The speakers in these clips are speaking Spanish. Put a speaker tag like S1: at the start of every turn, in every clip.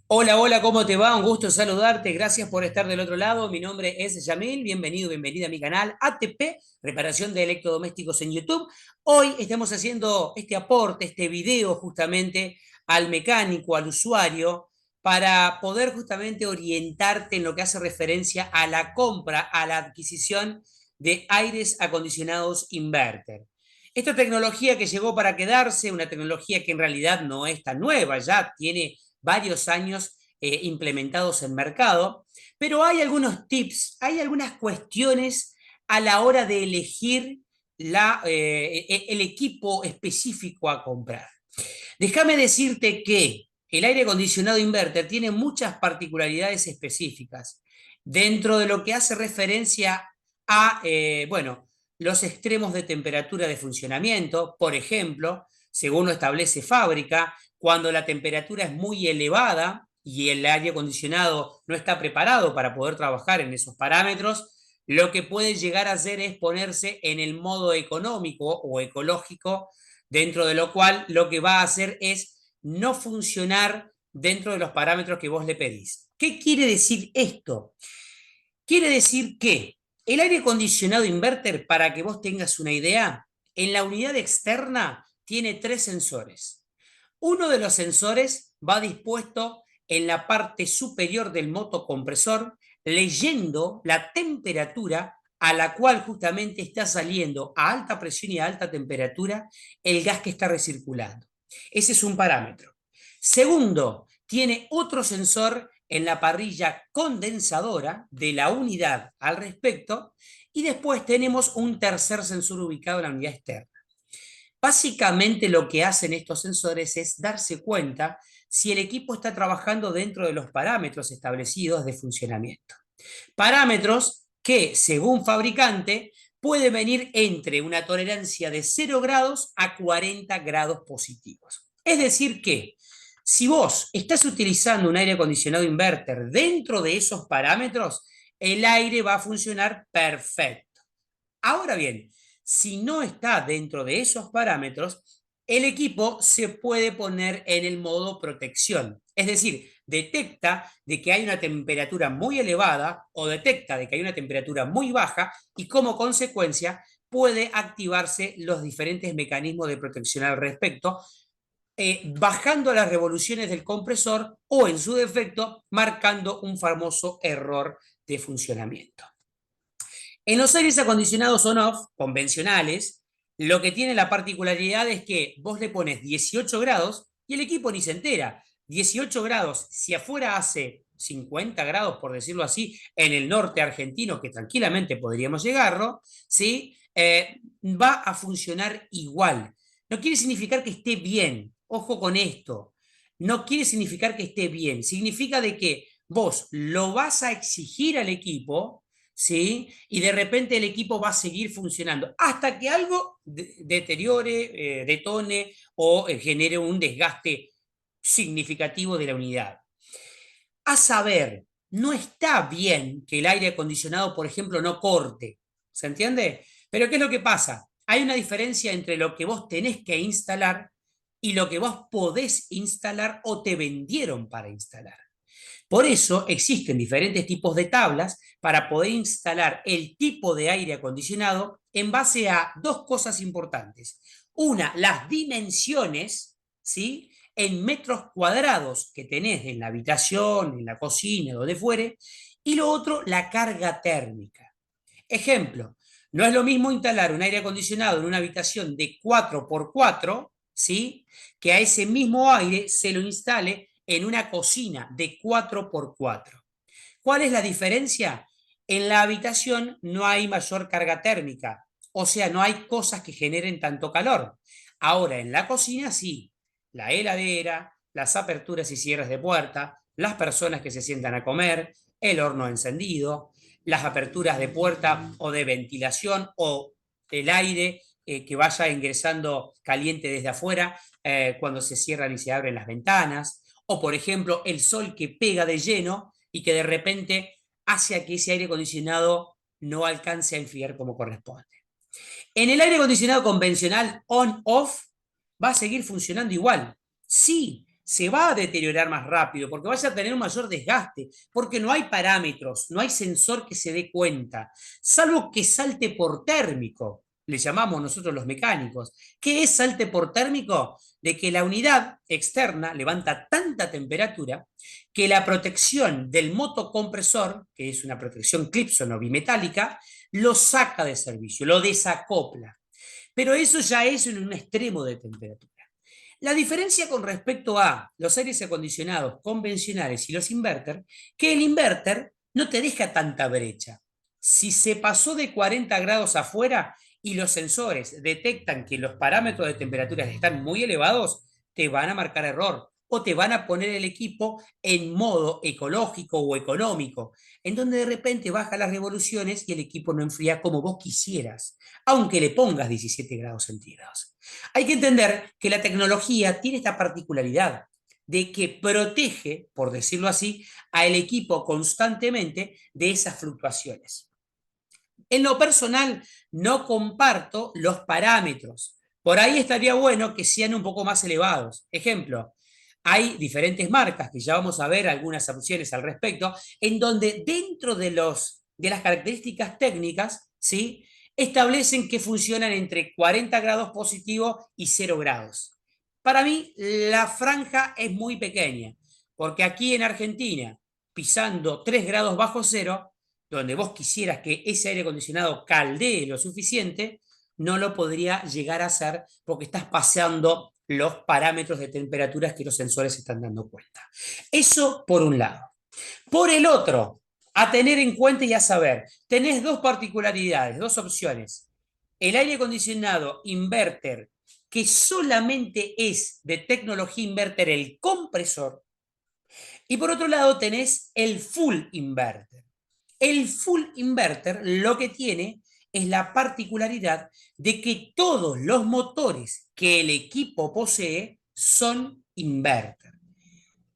S1: Hola, hola, ¿cómo te va? Un gusto saludarte. Gracias por estar del otro lado. Mi nombre es Yamil. Bienvenido, bienvenida a mi canal ATP, Reparación de Electrodomésticos en YouTube. Hoy estamos haciendo este aporte, este video justamente al mecánico, al usuario, para poder justamente orientarte en lo que hace referencia a la compra, a la adquisición de aires acondicionados inverter. Esta tecnología que llegó para quedarse, una tecnología que en realidad no es tan nueva, ya tiene varios años implementados en mercado, pero hay algunos tips, hay algunas cuestiones a la hora de elegir el equipo específico a comprar. Déjame decirte que el aire acondicionado inverter tiene muchas particularidades específicas dentro de lo que hace referencia a, bueno, los extremos de temperatura de funcionamiento. Por ejemplo, según lo establece fábrica, cuando la temperatura es muy elevada y el aire acondicionado no está preparado para poder trabajar en esos parámetros, lo que puede llegar a hacer es ponerse en el modo económico o ecológico, dentro de lo cual lo que va a hacer es no funcionar dentro de los parámetros que vos le pedís. ¿Qué quiere decir esto? Quiere decir que el aire acondicionado inverter, para que vos tengas una idea, en la unidad externa tiene tres sensores. Uno de los sensores va dispuesto en la parte superior del motocompresor, leyendo la temperatura a la cual justamente está saliendo a alta presión y a alta temperatura el gas que está recirculando. Ese es un parámetro. Segundo, tiene otro sensor en la parrilla condensadora de la unidad al respecto, y después tenemos un tercer sensor ubicado en la unidad externa. Básicamente lo que hacen estos sensores es darse cuenta si el equipo está trabajando dentro de los parámetros establecidos de funcionamiento. Parámetros que, según fabricante, puede venir entre una tolerancia de 0 grados a 40 grados positivos. Es decir que si vos estás utilizando un aire acondicionado inverter dentro de esos parámetros, el aire va a funcionar perfecto. Ahora bien, si no está dentro de esos parámetros, el equipo se puede poner en el modo protección. Es decir, detecta de que hay una temperatura muy elevada o detecta de que hay una temperatura muy baja, y como consecuencia puede activarse los diferentes mecanismos de protección al respecto, bajando las revoluciones del compresor o, en su defecto, marcando un famoso error de funcionamiento. En los aires acondicionados on-off convencionales, lo que tiene la particularidad es que vos le pones 18 grados y el equipo ni se entera. 18 grados, si afuera hace 50 grados, por decirlo así, en el norte argentino, que tranquilamente podríamos llegarlo, ¿sí? Va a funcionar igual. No quiere significar que esté bien. Ojo con esto. No quiere significar que esté bien. Significa de que vos lo vas a exigir al equipo, ¿sí? Y de repente el equipo va a seguir funcionando hasta que algo deteriore, detone o genere un desgaste significativo de la unidad. A saber, no está bien que el aire acondicionado, por ejemplo, no corte. ¿Se entiende? Pero ¿qué es lo que pasa? Hay una diferencia entre lo que vos tenés que instalar y lo que vos podés instalar o te vendieron para instalar. Por eso existen diferentes tipos de tablas para poder instalar el tipo de aire acondicionado en base a dos cosas importantes. Una, las dimensiones, ¿sí? En metros cuadrados que tenés en la habitación, en la cocina, donde fuere. Y lo otro, la carga térmica. Ejemplo, no es lo mismo instalar un aire acondicionado en una habitación de 4x4, ¿sí? Que a ese mismo aire se lo instale en una cocina de 4x4. ¿Cuál es la diferencia? En la habitación no hay mayor carga térmica, o sea, no hay cosas que generen tanto calor. Ahora, en la cocina sí, la heladera, las aperturas y cierres de puerta, las personas que se sientan a comer, el horno encendido, las aperturas de puerta o de ventilación o el aire que vaya ingresando caliente desde afuera cuando se cierran y se abren las ventanas, o por ejemplo el sol que pega de lleno y que de repente hace a que ese aire acondicionado no alcance a enfriar como corresponde. En el aire acondicionado convencional on-off va a seguir funcionando igual. Sí, se va a deteriorar más rápido, porque vas a tener un mayor desgaste, porque no hay parámetros, no hay sensor que se dé cuenta, salvo que salte por térmico, le llamamos nosotros los mecánicos. ¿Qué es salte por térmico? De que la unidad externa levanta tanta temperatura que la protección del motocompresor, que es una protección Clipson o bimetálica, lo saca de servicio, lo desacopla. Pero eso ya es en un extremo de temperatura. La diferencia con respecto a los aires acondicionados convencionales y los inverter, que el inverter no te deja tanta brecha. Si se pasó de 40 grados afuera y los sensores detectan que los parámetros de temperatura están muy elevados, te van a marcar error o te van a poner el equipo en modo ecológico o económico, en donde de repente baja las revoluciones y el equipo no enfría como vos quisieras, aunque le pongas 17 grados centígrados. Hay que entender que la tecnología tiene esta particularidad de que protege, por decirlo así, al equipo constantemente de esas fluctuaciones. En lo personal, no comparto los parámetros. Por ahí estaría bueno que sean un poco más elevados. Ejemplo, hay diferentes marcas, que ya vamos a ver algunas opciones al respecto, en donde dentro de las características técnicas, ¿sí?, establecen que funcionan entre 40 grados positivos y 0 grados. Para mí, la franja es muy pequeña, porque aquí en Argentina, pisando 3 grados bajo cero, donde vos quisieras que ese aire acondicionado caldee lo suficiente, no lo podría llegar a hacer porque estás pasando los parámetros de temperaturas que los sensores están dando cuenta. Eso por un lado. Por el otro, a tener en cuenta y a saber, tenés dos particularidades, dos opciones. El aire acondicionado inverter, que solamente es de tecnología inverter el compresor, y por otro lado tenés el full inverter. El full inverter lo que tiene es la particularidad de que todos los motores que el equipo posee son inverter.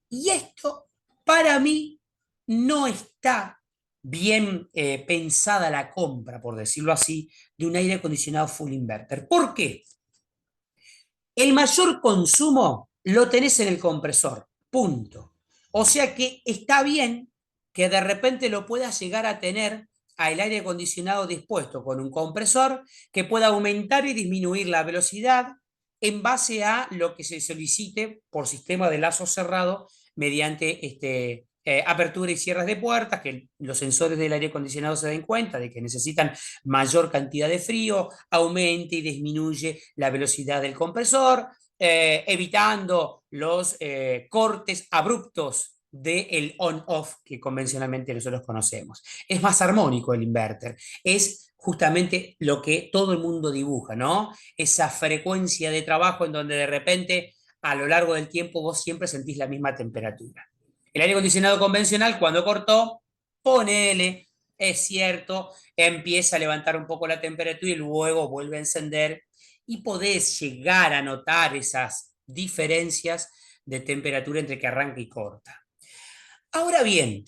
S1: Y esto, para mí, no está bien pensada la compra, por decirlo así, de un aire acondicionado full inverter. ¿Por qué? El mayor consumo lo tenés en el compresor, punto. O sea que está bien que de repente lo puedas llegar a tener al aire acondicionado dispuesto con un compresor que pueda aumentar y disminuir la velocidad en base a lo que se solicite por sistema de lazo cerrado mediante apertura y cierres de puertas, que los sensores del aire acondicionado se den cuenta de que necesitan mayor cantidad de frío, aumente y disminuye la velocidad del compresor, evitando los cortes abruptos del on-off que convencionalmente nosotros conocemos. Es más armónico el inverter, es justamente lo que todo el mundo dibuja, ¿no? Esa frecuencia de trabajo en donde de repente a lo largo del tiempo vos siempre sentís la misma temperatura. El aire acondicionado convencional, cuando cortó, ponele, es cierto, empieza a levantar un poco la temperatura y luego vuelve a encender y podés llegar a notar esas diferencias de temperatura entre que arranca y corta. Ahora bien,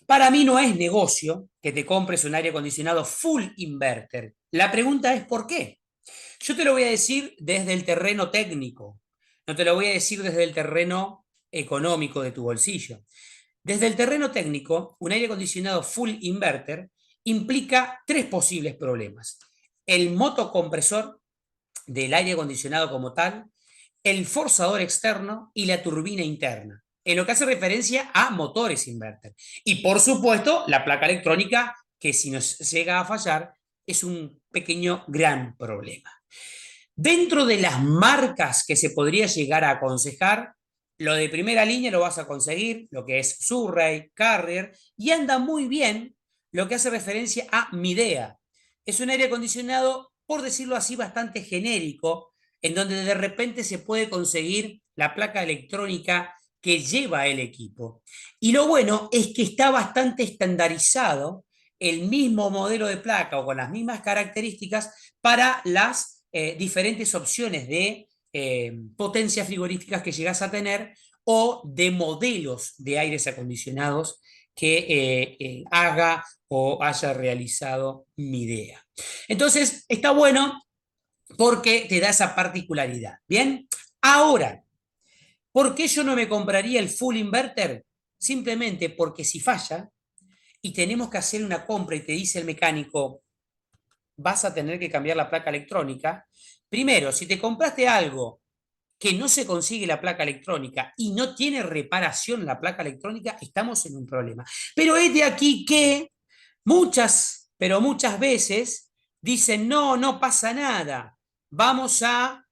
S1: para mí no es negocio que te compres un aire acondicionado full inverter. La pregunta es ¿por qué? Yo te lo voy a decir desde el terreno técnico, no te lo voy a decir desde el terreno económico de tu bolsillo. Desde el terreno técnico, un aire acondicionado full inverter implica tres posibles problemas. El motocompresor del aire acondicionado como tal, el forzador externo y la turbina interna, en lo que hace referencia a motores inverter. Y por supuesto, la placa electrónica, que si nos llega a fallar, es un pequeño gran problema. Dentro de las marcas que se podría llegar a aconsejar, lo de primera línea lo vas a conseguir, lo que es Surrey, Carrier, y anda muy bien lo que hace referencia a Midea. Es un aire acondicionado, por decirlo así, bastante genérico, en donde de repente se puede conseguir la placa electrónica que lleva el equipo. Y lo bueno es que está bastante estandarizado el mismo modelo de placa o con las mismas características para las diferentes opciones de potencias frigoríficas que llegas a tener o de modelos de aires acondicionados que haga o haya realizado Midea. Entonces, está bueno porque te da esa particularidad. Bien, ahora, ¿Por qué yo no me compraría el full inverter? Simplemente porque si falla y tenemos que hacer una compra y te dice el mecánico, vas a tener que cambiar la placa electrónica. Primero, si te compraste algo que no se consigue la placa electrónica y no tiene reparación la placa electrónica, estamos en un problema. Pero es de aquí que muchas, pero muchas veces dicen, no, no pasa nada, vamos a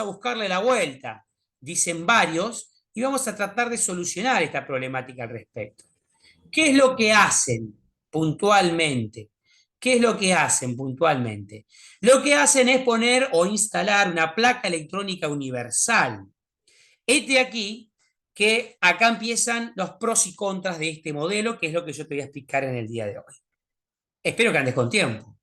S1: buscarle la vuelta, dicen varios, y vamos a tratar de solucionar esta problemática al respecto. ¿Qué es lo que hacen puntualmente? ¿Qué es lo que hacen puntualmente? Lo que hacen es poner o instalar una placa electrónica universal. Este aquí, que acá empiezan los pros y contras de este modelo, que es lo que yo te voy a explicar en el día de hoy. Espero que andes con tiempo,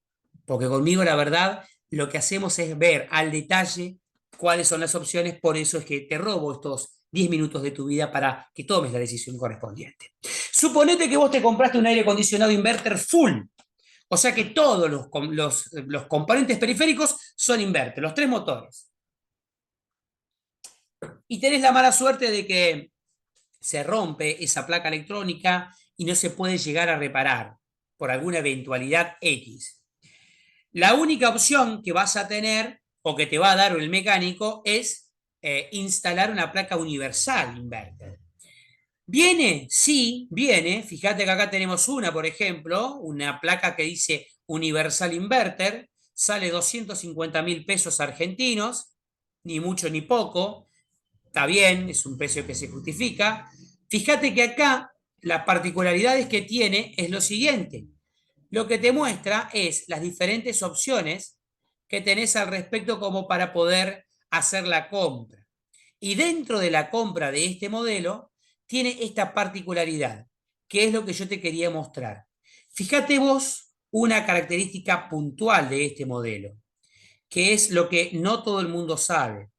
S1: porque conmigo la verdad lo que hacemos es ver al detalle cuáles son las opciones, por eso es que te robo estos 10 minutos de tu vida para que tomes la decisión correspondiente. Suponete que vos te compraste un aire acondicionado inverter full, o sea que todos los componentes periféricos son inverter, los tres motores. Y tenés la mala suerte de que se rompe esa placa electrónica y no se puede llegar a reparar por alguna eventualidad X. La única opción que vas a tener o que te va a dar el mecánico es instalar una placa universal inverter. ¿Viene? Sí, viene. Fíjate que acá tenemos una, por ejemplo, una placa que dice Universal Inverter, sale 250.000 pesos argentinos, ni mucho ni poco, está bien, es un precio que se justifica. Fíjate que acá las particularidades que tiene es lo siguiente. Lo que te muestra es las diferentes opciones que tenés al respecto como para poder hacer la compra. Y dentro de la compra de este modelo tiene esta particularidad, que es lo que yo te quería mostrar. Fíjate vos una característica puntual de este modelo, que es lo que no todo el mundo sabe.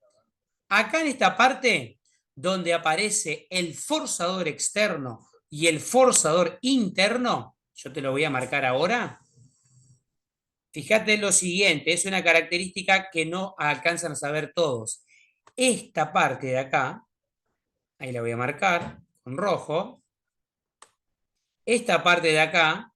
S1: Acá en esta parte, donde aparece el forzador externo y el forzador interno, yo te lo voy a marcar ahora. Fíjate lo siguiente, es una característica que no alcanzan a saber todos. Esta parte de acá, ahí la voy a marcar con rojo, esta parte de acá,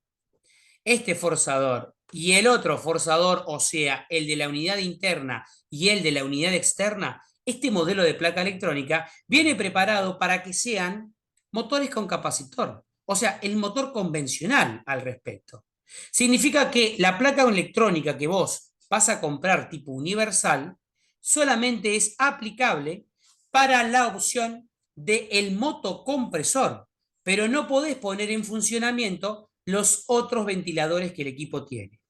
S1: este forzador y el otro forzador, o sea, el de la unidad interna y el de la unidad externa, este modelo de placa electrónica viene preparado para que sean motores con capacitor, o sea, el motor convencional al respecto. Significa que la placa electrónica que vos vas a comprar tipo universal solamente es aplicable para la opción del motocompresor, pero no podés poner en funcionamiento los otros ventiladores que el equipo tiene.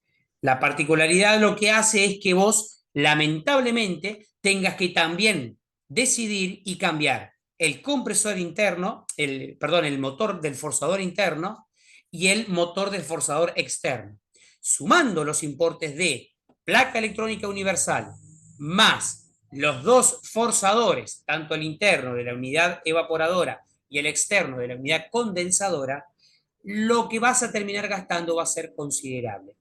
S1: La particularidad lo que hace es que vos, lamentablemente, tengas que también decidir y cambiar el compresor interno, el motor del forzador interno y el motor del forzador externo. Sumando los importes de placa electrónica universal más los dos forzadores, tanto el interno de la unidad evaporadora y el externo de la unidad condensadora, lo que vas a terminar gastando va a ser considerable.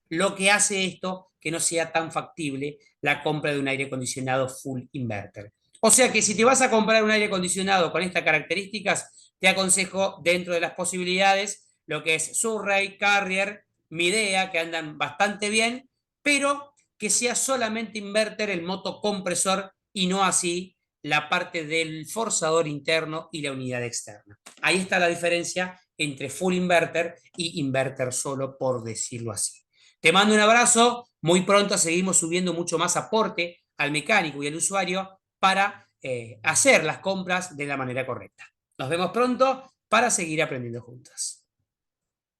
S1: Lo que hace esto que no sea tan factible la compra de un aire acondicionado full inverter. O sea que si te vas a comprar un aire acondicionado con estas características, te aconsejo dentro de las posibilidades lo que es Surrey, Carrier, Midea, que andan bastante bien, pero que sea solamente inverter el motocompresor y no así la parte del forzador interno y la unidad externa. Ahí está la diferencia entre full inverter y inverter solo, por decirlo así. Te mando un abrazo, muy pronto seguimos subiendo mucho más aporte al mecánico y al usuario para hacer las compras de la manera correcta. Nos vemos pronto para seguir aprendiendo juntos.